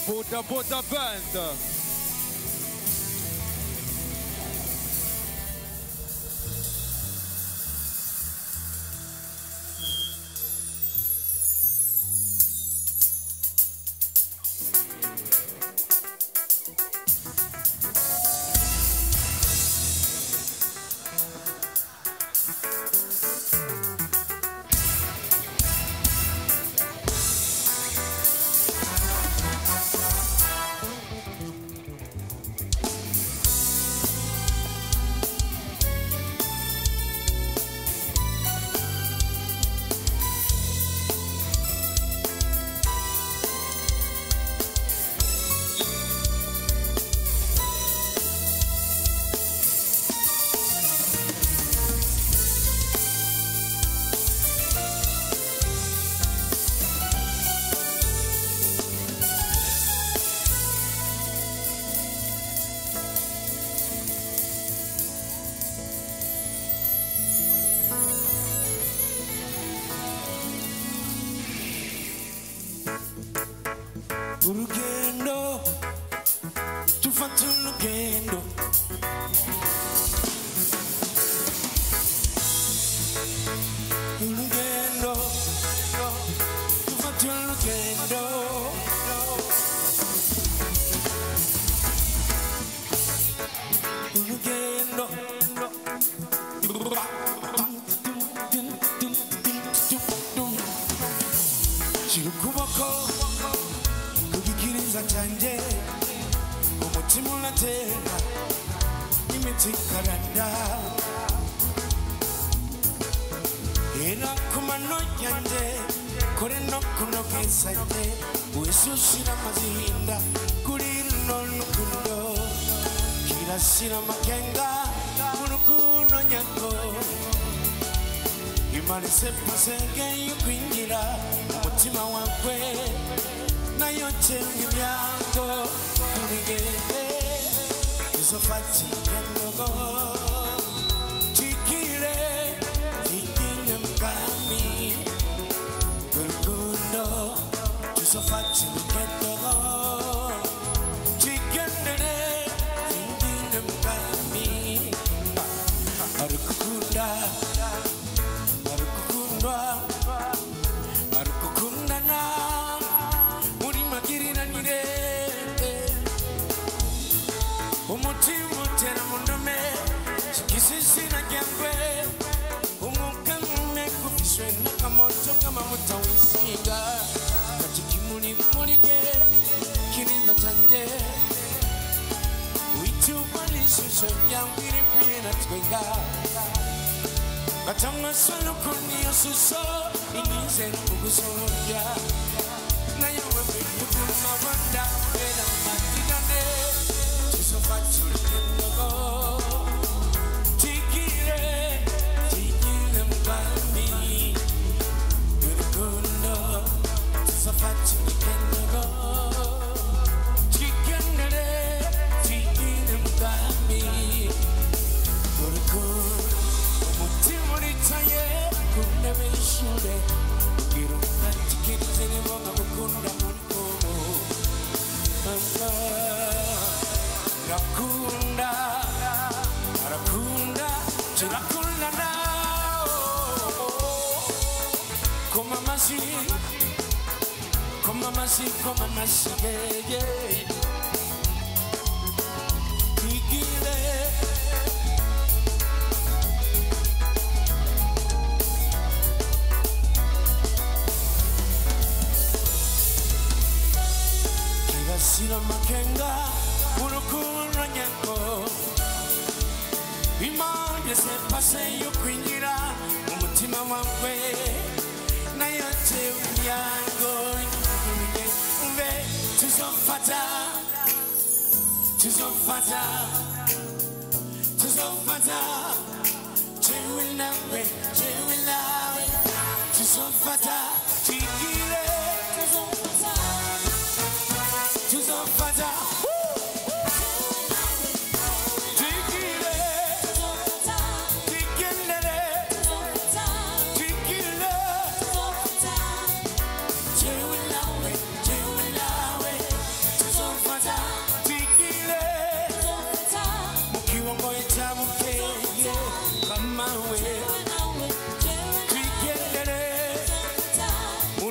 Boda Band. Urugendo tufata urugendo urugendo tufata urugendo urugendo shira ukuboko kugikiriza canje umutima uratera imitsi ikaranda era ku mano yanje kore no kunogezanye wese ushira amazinda kuri runo rukundo kirashira amakenga urukundo nyako imarese pasenge yukwinjira umutima wawe nayo chenye myango kunigende isofati kendogo chikire ikinye mkami kurukundo isofati kendogo chikendere ikinye mkami arukukunda arukukundwa arukukundana umutima utera mu ndome kisisina kyangwe umwuka mpumeka ufishwe n'akamoto k'amavuta wisiga kati kimurike kirinda cyanjye wituba n'ishusho ryawe iri kwira twenga gatamwaso n'ukuntu iyo shusho inyize kugusohorya nayo wewe ukuma wanda wera matigane isofati urugendo tikire mkwami urukundo isofati urugendo tikendere tikire mkwami urukundo umutima uritaye ku ntebe y'ishure ubwira ukatikirize niboga gukunda muri kubo Rakunda, Rakunda, Rakunda now. Come masi, yeah. Kikile, Kirasira makenga. Urukundo nyako imanje se pase yo kwinjira umutima wawe nayo yango umbe tuzofata chewe nawe tuzofata tikile tuzofata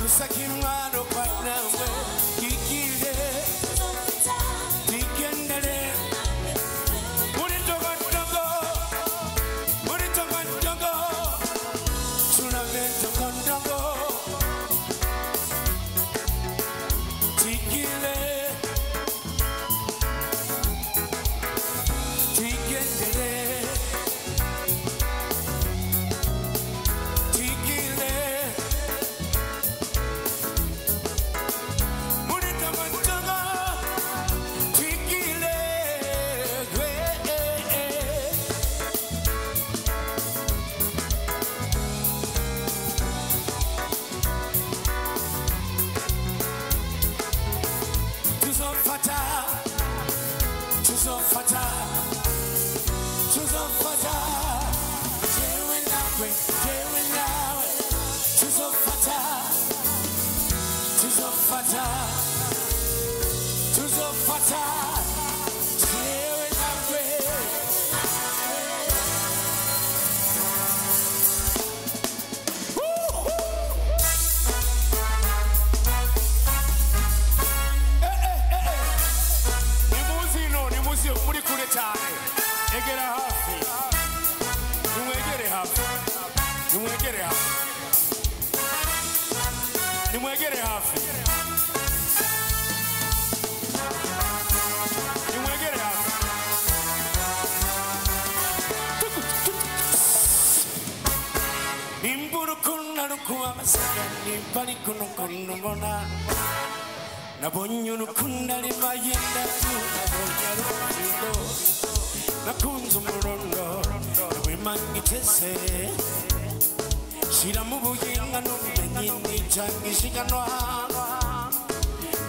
Sakimano Patnawe, Kikile, Tikendere, Muritogondogo, Muritogondogo, Sunavento Gondogo, Tikile, Tikendere. Na bonyunu kundali mayenda na bonyarundo na kunzu murondo na wimangi tese shira mu buyinga no bumenyini changishikanwa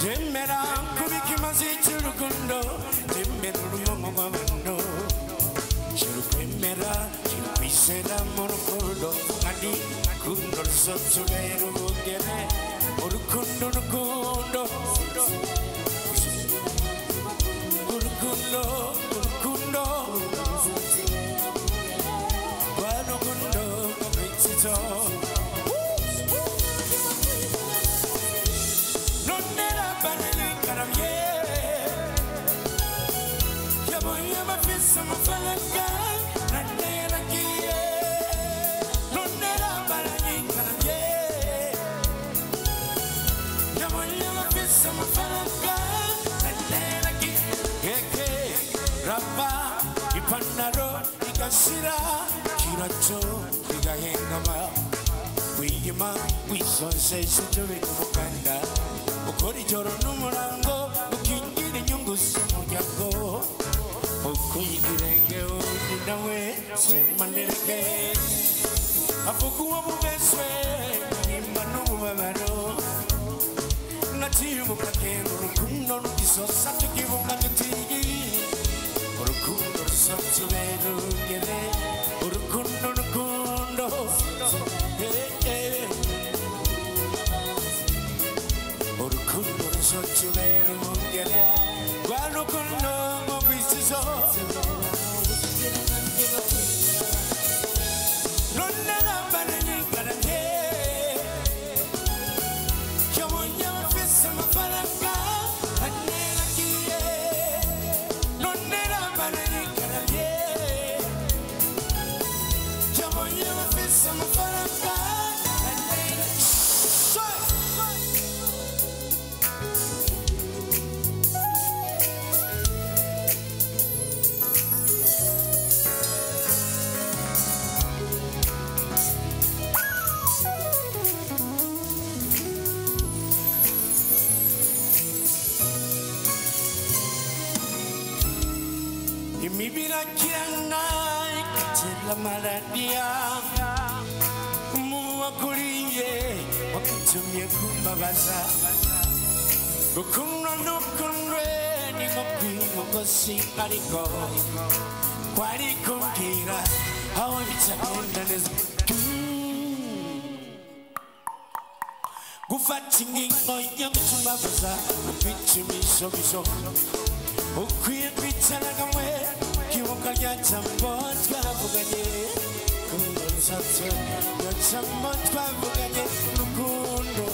jemera kubikimazi cy'urukundo jemera urumomo rw'abantu shirukwemera shirukwisera mu rukundo kandi kundo rusotubera ubugene urukundo urukundo urukundo urukundo rwarukundo rw'ikizo nonera banenekaramye yabonye amafisi amafaranga naneragiye nonera banenekaramye amafaranga naneragiye keke rapa ipanaro igashira kiracho igahengama wiyima wisonsesha ibyo bikumukanda ukora ijoro n'umurango ukingira inyungu z'umuryango ukuyigirenge undi nawe semanirege avuga uwo mubeswe nimba n'umubabaro Natiru mukakero urukundo rugisosa tukibunga ntitigi urukundo rusotubera ugere urukundo urukundo urukundo rusotubera ugere rwa rukundo mu bisizo none nambara nyingaranye amafaranga aneragiye nonera banenekaramye yabonye bafise amafaranga Mibira kirana ikatela maradia Muwakuriye wakatumye kumbabaza Rukundo nukundwe ningopi ngogosi ariko Kwari kumbwira aho bitagenda neza Gufata ingingo yo gutumbabaza Upica imishomisho ukwiye kwicara kamwe kibuka rya jambo twavuganye kundo rusatse rya jambo twavuganye rukundo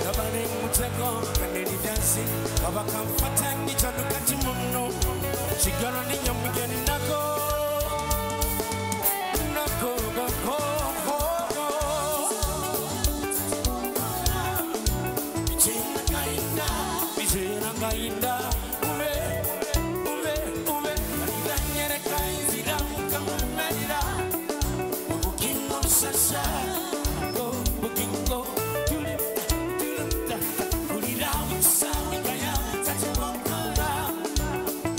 Tabane mutego kaneni isi abakamfata ngicano kati muno sigara ninyamugeni nako Gainda ube alidanyere kainzira mukamumerira ubugingo sasa bugingo kulira musawi kaya tatubokora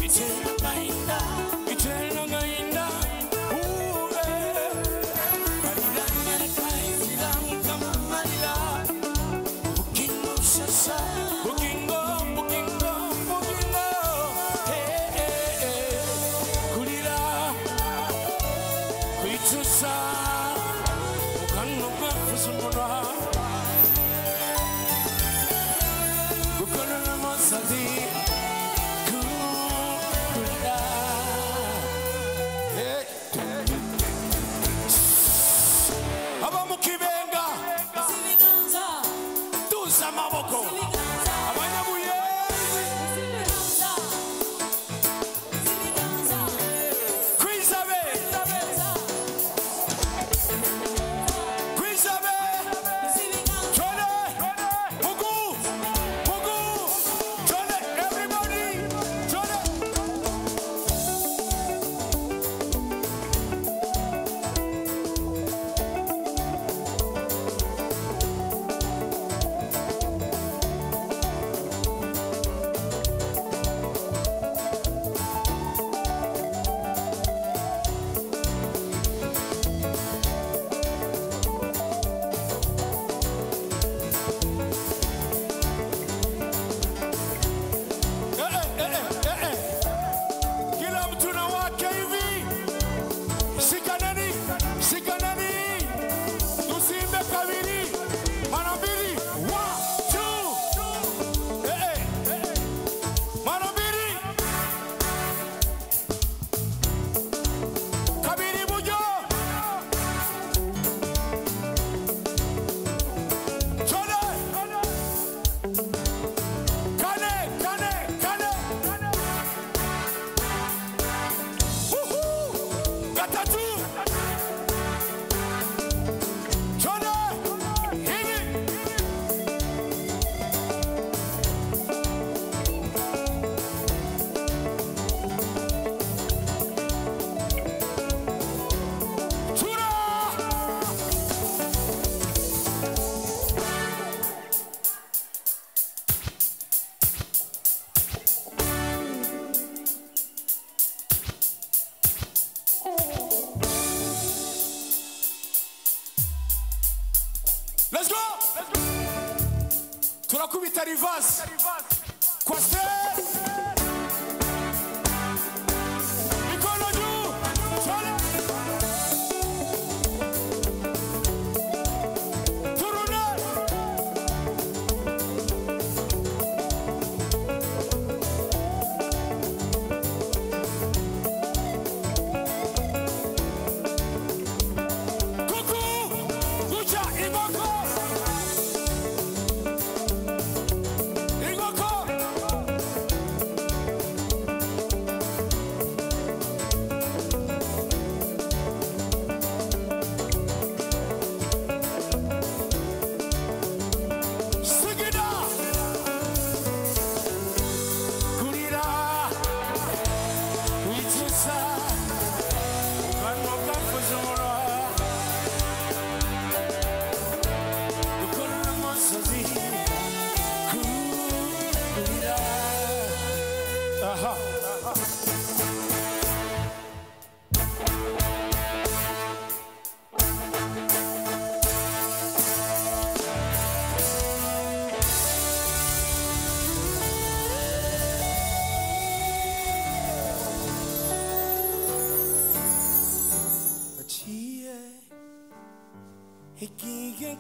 itena gainda ube alidanyere kainzira mukamumerira ubugingo sasa bugingo Abamukibenga tuza maboko abanyabuye kwizabe chole mugu chole everybody chole Let's go! Turakubita reverse. Kwaste! Mikono juu! Chole! Turune! Kuku! Kucha! Imoko!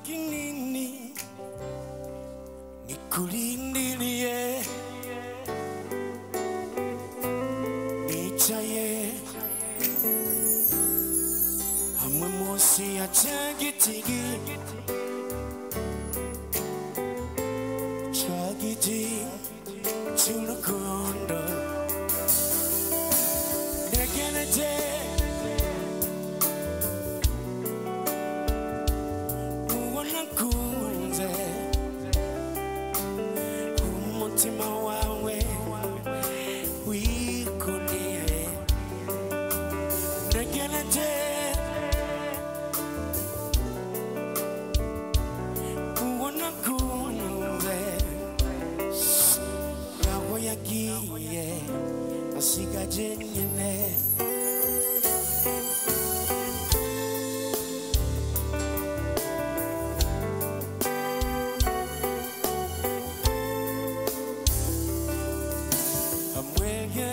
Kinini nikulindilie nichaye hamwe munsi ya chagitigi cy'urukundo ntegereje uwo nakunze umutima wawe wikuniye ntegereje uwo nakunze aho yagiye asigaje nyine amwege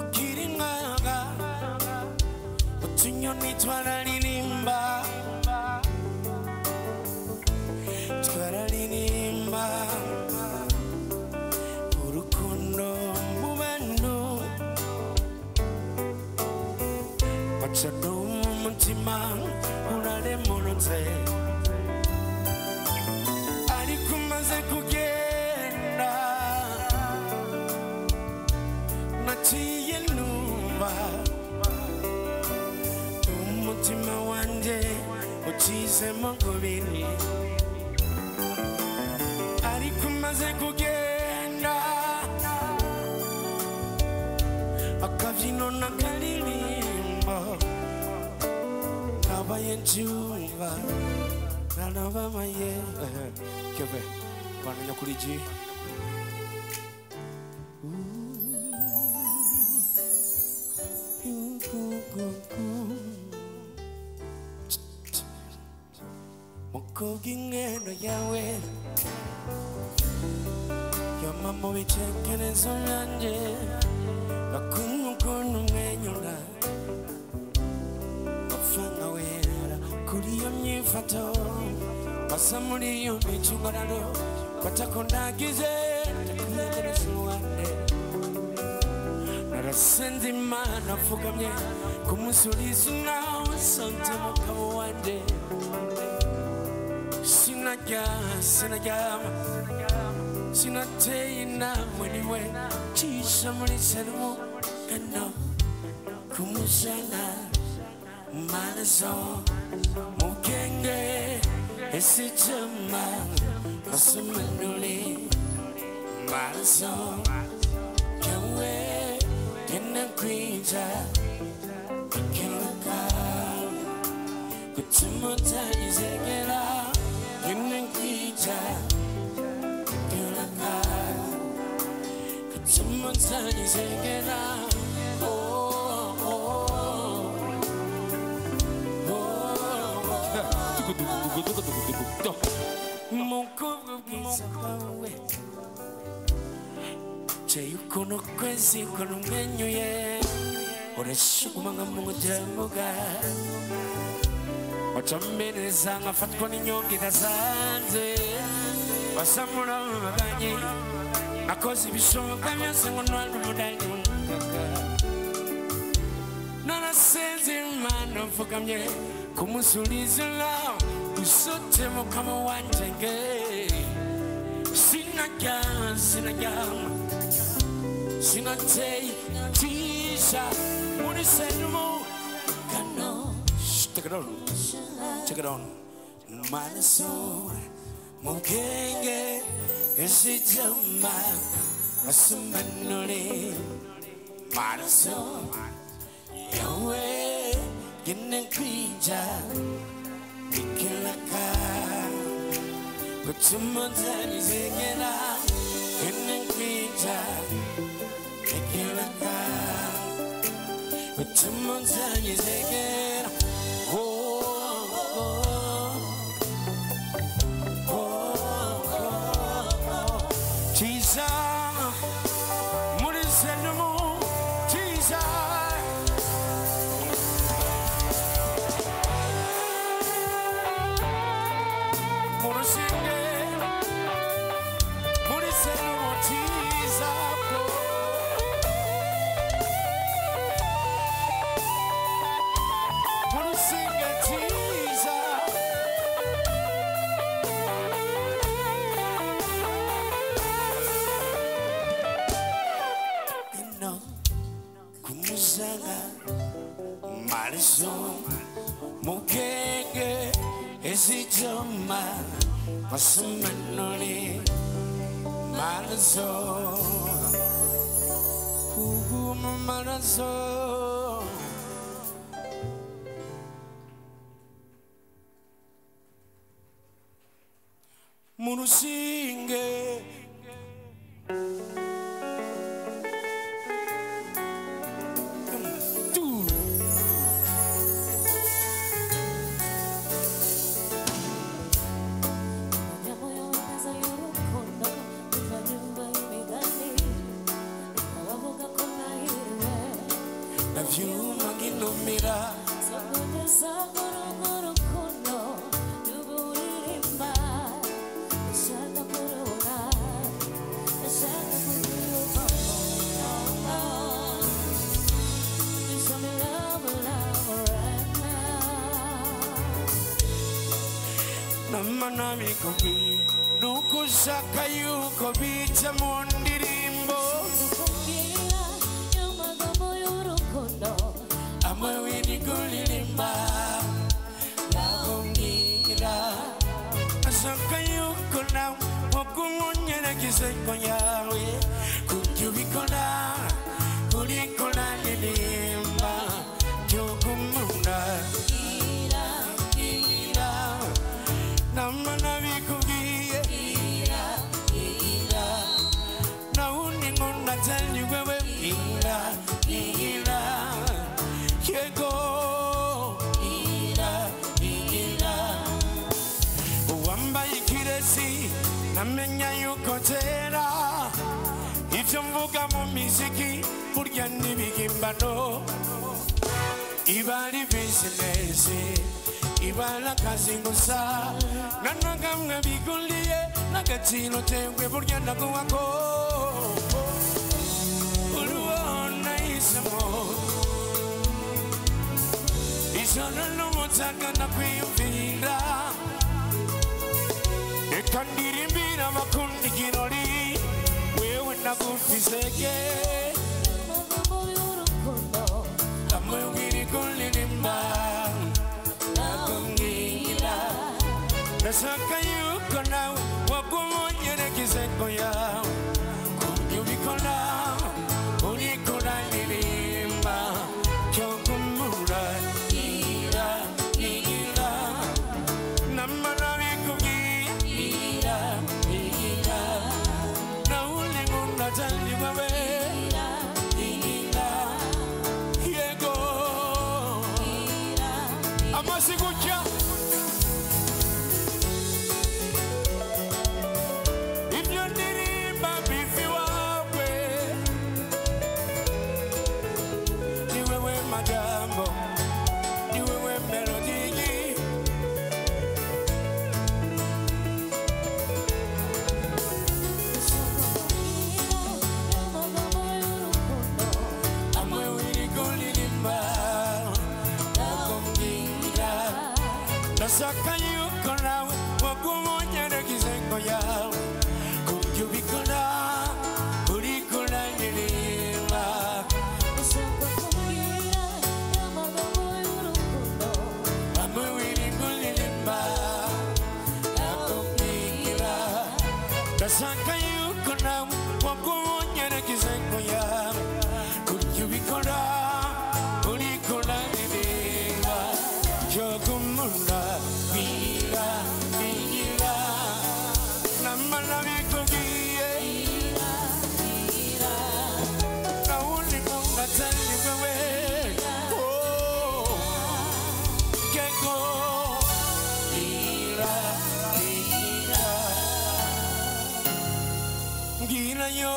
ukiri mwaga utunyoni twararirimba urukundo mu bantu waca no mu mutima uraremonotse ariko umaze kugenda naciye numva umutima wanje ucizemo kubiri ariko umaze kugenda akabyino n'akaririmbo kabaye ncyumva narabamaye keve bananya kuri G mukobwa ingendo yawe yama mu bitekerezo byanjye bakunda ukuntu umwenyura bapfa nka wera kuri iyo myifato basa muri iyo micungararo batako ndagize ndakuyegereza uruhande narasenze Imana apfukamye kumusubiza nawe sanze mugabo wanjye sinaryama sinateye inama niwe cisha muri serumu eno kumusana maraso mu bwenge esicama asumanuli maraso yawe gena kwija ikiruka gutuma utanyizegera gena kwija Sometimes again, Chayukono kwezi kono menyo ye Oreshuma nga mujamuga Wachambene zanga fatko ni nyongi dasanze Wasamura maganyi nakoze ibishoboka byose ngo ntware umudani w'umukaka narasenze Imana mfukamye kumusubiza nawe usote mukama wanje nge sinaryama sinateye tisha muri serumu kano check it on maraso mu bwenge esijama asumanule maraso yawe gena kwija ikilaka gutuma utanyizegera gena kwija ikilaka gutuma utanyizegera 말소 무게게 애시점만 가슴은 눈이 말소 부부만 말아서 무르신 게 Namana mikobi nukusaka yuko bicha mundirimbo Kumbira yamagambo y'urukundo amwe winigulirimba nakumbira asaka yuko nawe wakumunyera kiseko yawe kukyubikola kulikola lilimba kyokumunda Namana bikugiye na uningona tell you wewe yego wamba ikiresi namenya yuko tera ivyo mvuga mu miziki burya nibigimbano ibari business ibala kazingusa nanagamwe biguliye nagatino tengwe burya ndakuwako uruona isamo isana n'umutaka nakwiyumvira reka ndirimbira abakundi kirori wewe nagufiseke yamagambo y'urukundo amwe wirikulirimba Nasaka yuko nawe wakumunyere kiseko yawe kubyubikola urikola lirimba kyokumura ira namana bikugira na ulimunda tali wawe yego amasikucha Nasaka yuko nawe wakumunyere kiseko yawe kubyubikola urikola lirimba Ushaka kumbwira yamagambo y'urukundo amwe wirikulirimba nakumbwira Nasaka yuko nawe wakumunyere kiseko yawe kubyubikola urikola lirimba kyokumunda namana bikugiye na ulimunda tali wewe keko ngira yo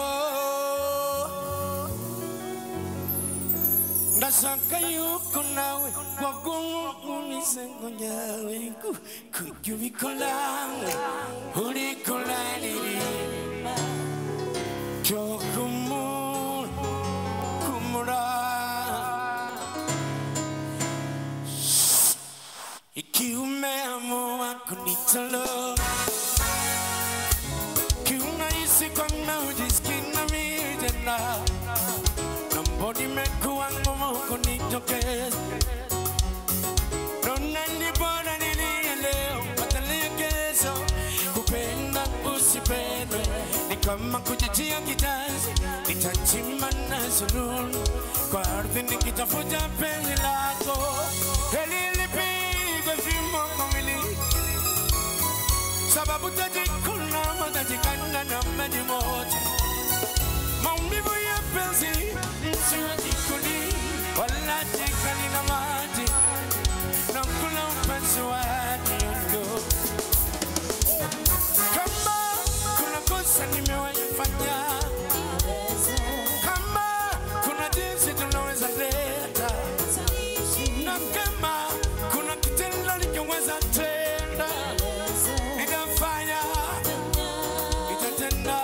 ndashaka yuko nawe wakumiseko yawe kubyubikola urikola lirimba kyokumura ikiume amua kunitalo kiunahisi kwamba ujisikina mijena namboni mekuwa ngumu kunitokeza kama kujijia kitanzi nitachimana surun kwa ardhi nikitafuta penzi lako heli lipigwe fimbo kwa mwili sababu tajikuna matajikana na maji moto maumivu ya penzi siwa jikuni wala jikani na maji na kula mpenzi wa nyundo kama kuna kosa nimewafanya kama kuna jinsi tunaweza leta na kama kuna kitendo nikiweza tenda nitafanya nitatenda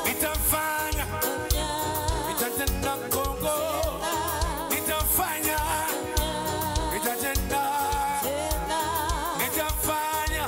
nitafanya nitatenda Kongo nitafanya nitatenda nitafanya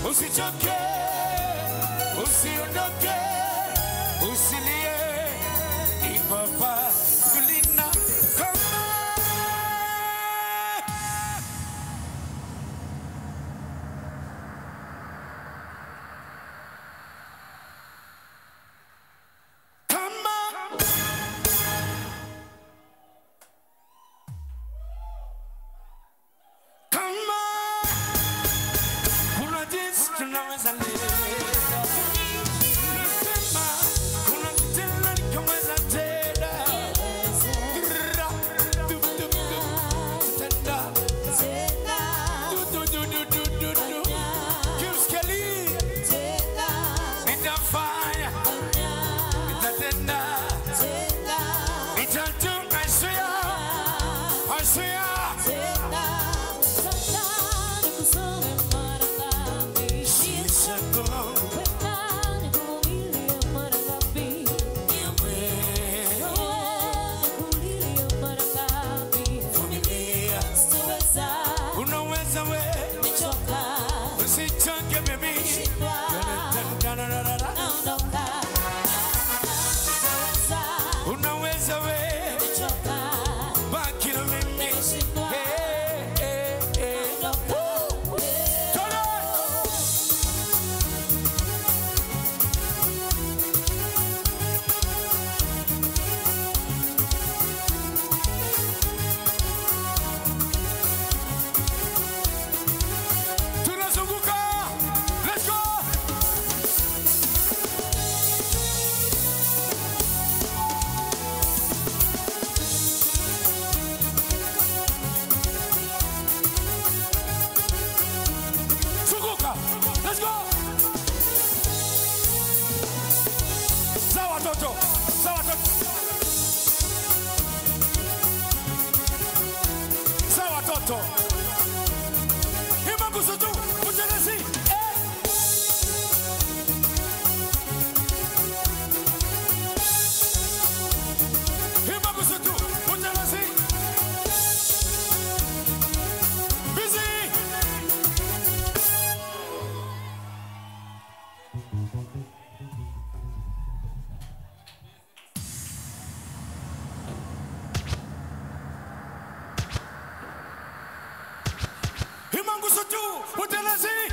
usichoke usiondoke usilie ipapa kulina kama two, utelezi.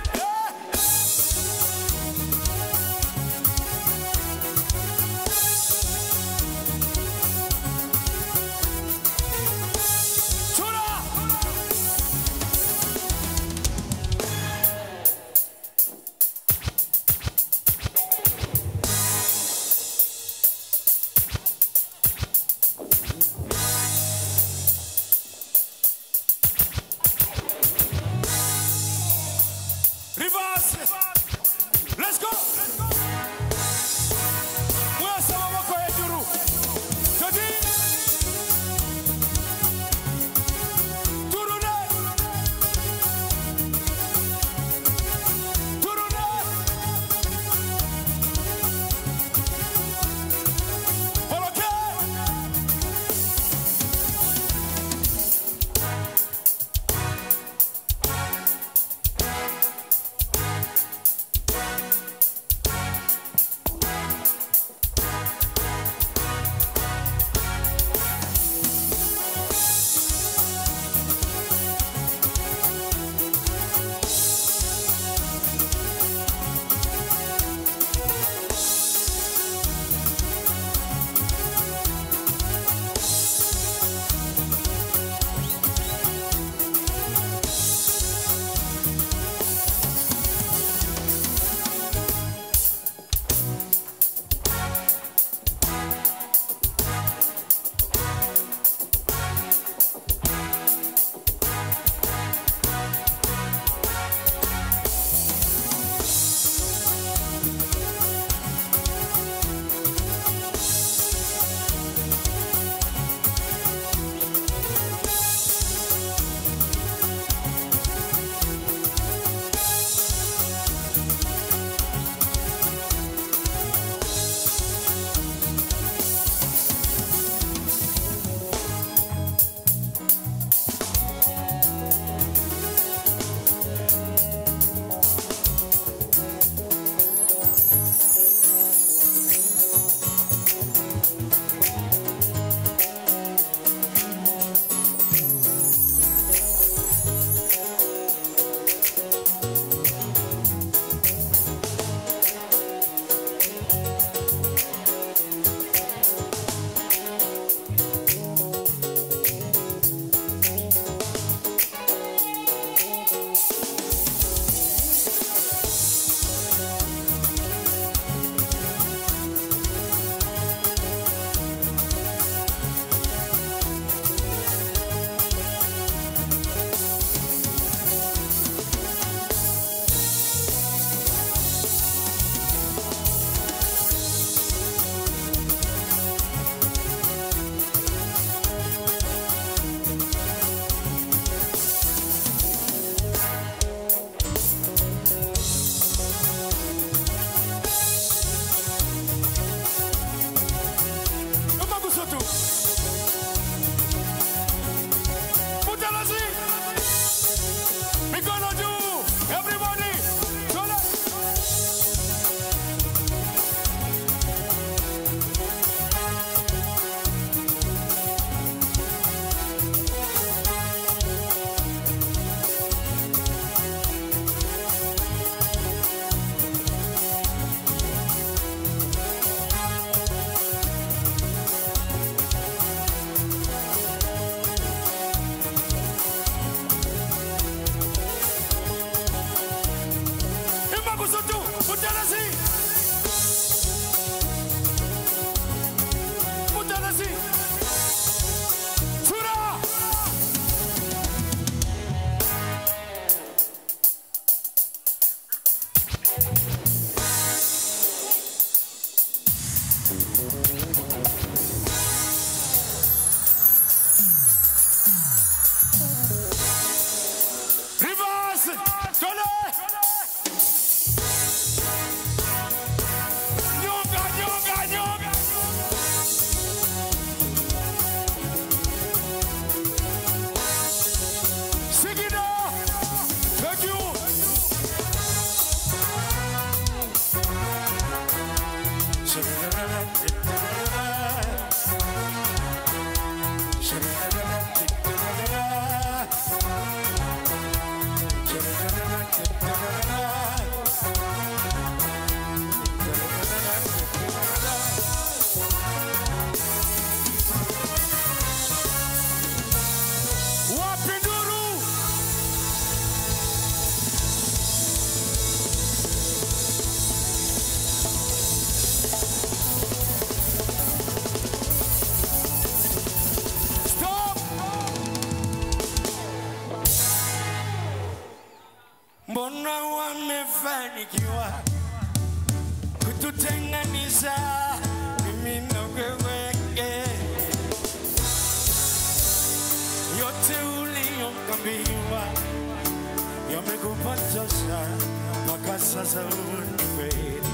mbona wamefanikiwa kututenganisha mimi na wewe. Yote uliyokabidhiwa yamekupotosha mpaka sasa unikweli.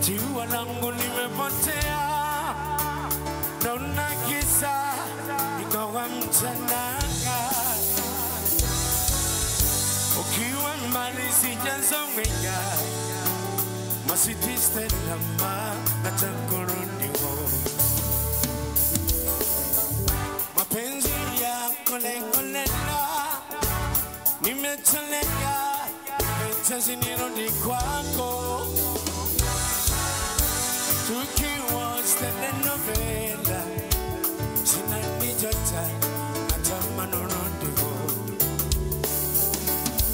Jua langu limepotea, naona giza ikawa mchana. Ukiwa mbali sijasongea, masitiste lama natakurudi home. Mapenzi yako lekolela, nimetolea, penzi nirudi kwako. Tukiwa telenovela, sina nijota, natamani urudi home.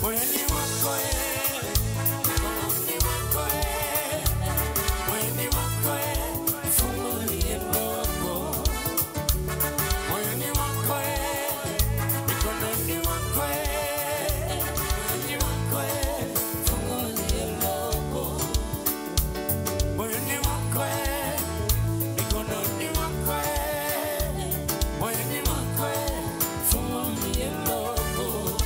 Moyoni wako moyoni wako fungulie mlango. Moyoni wako mikononi wako moyoni wako fungulie mlango. Moyoni wako mikononi wako moyoni wako fungulie mlango.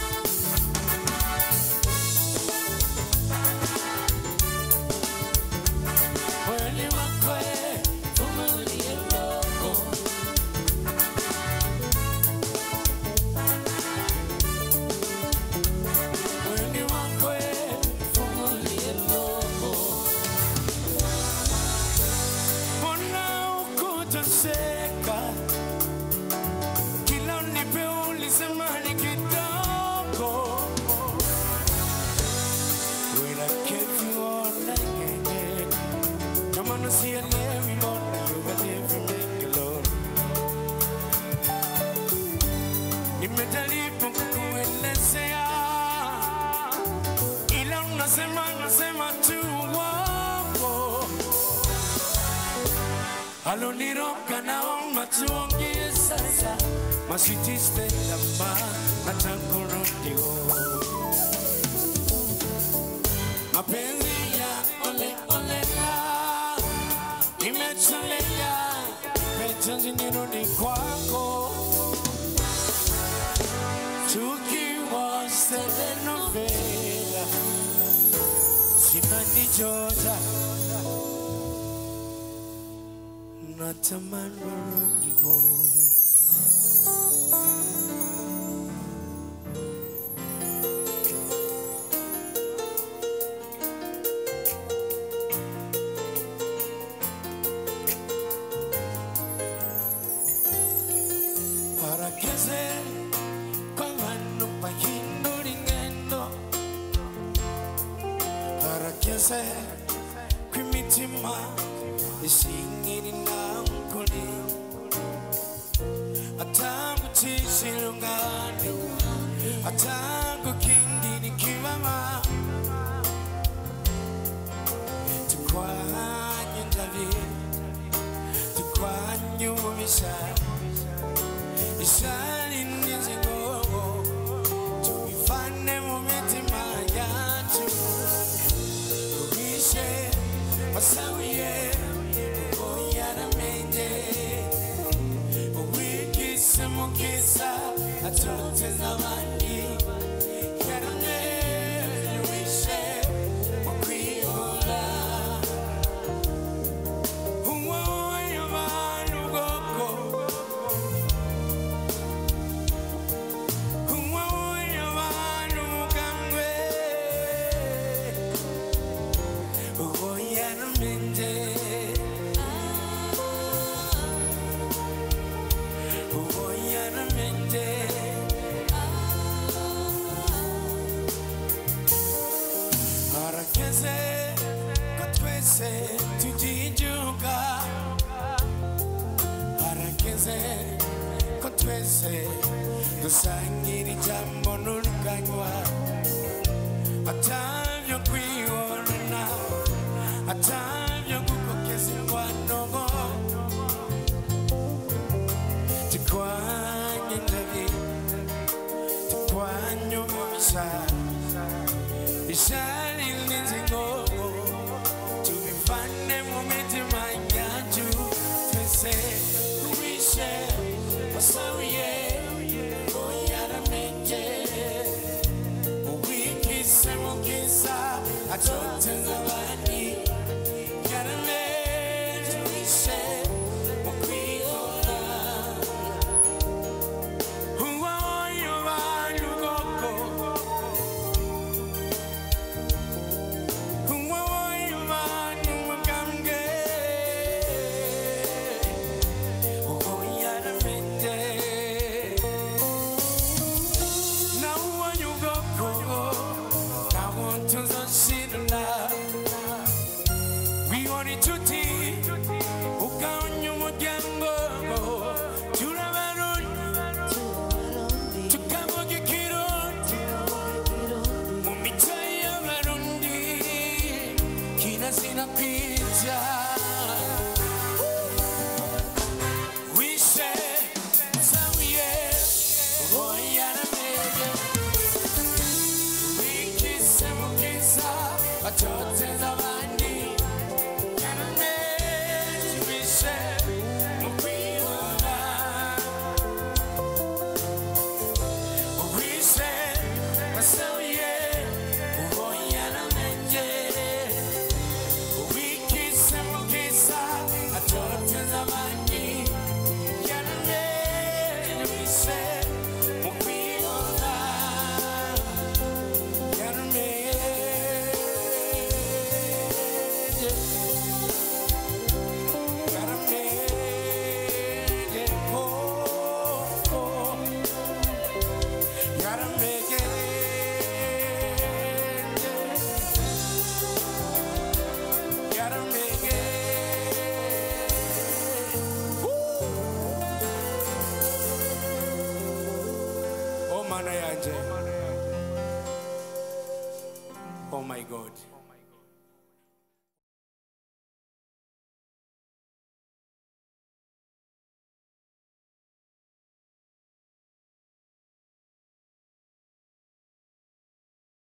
Nimejaribu kukuelezea, ila unasema tu wako. Aloniroka naomba tuongee sasa, masitiste lama natakurudi home. Mapenzi ya oleolela, nimetolea, penzi nirudi kwako. Tukiwa telenovela, sina nijota, natamani urudi home. Harakeze harakeze kwimitima isingiri nankoni atangutishirungane atangukingiri kibama tukwanye ndabi tukwanye ububisha ishari n'inzigo tubivane mu mitima yacu. Masawiye uyaramenye uwikise mukisa atoteza abandi yaramenye wishe mukwihora uwoye abantu bwoko uwoye abantu mugambwe harakeze ko twese tujijuka, harakeze ko twese dusangira ijambo n'uruganywa, atavyo kwihorana, atavyo gukokeza ingwano. Tukwanye ndabi, tukwanye gusa ishari n'inzingo tubivane mu mitima yacu twese wishe wasawiye ko yaramenye uwikise mu bwiza atoteza abandi yaramenye wishe mu kwihora uwayo banyugoko uwayo banyumugambwe uwo yaramenye nawe uwanyugoko nawo tuzashirana wihora inshuti ugabanya umuryango turabarundi tukavuga ikirundi mu mico y'abarundi kinazira kwica wishe usawiye uwo yaramenye wikise mu bwiza atoteza abandi yaramenye wishe mu kwihora wishe wasawiye uwo yaramenye wikise mu bwiza atoteza abandi yaramenye wishe mu kwihora yaramenye yaramenye yaramenye yaramenye oh mana yanje oh my God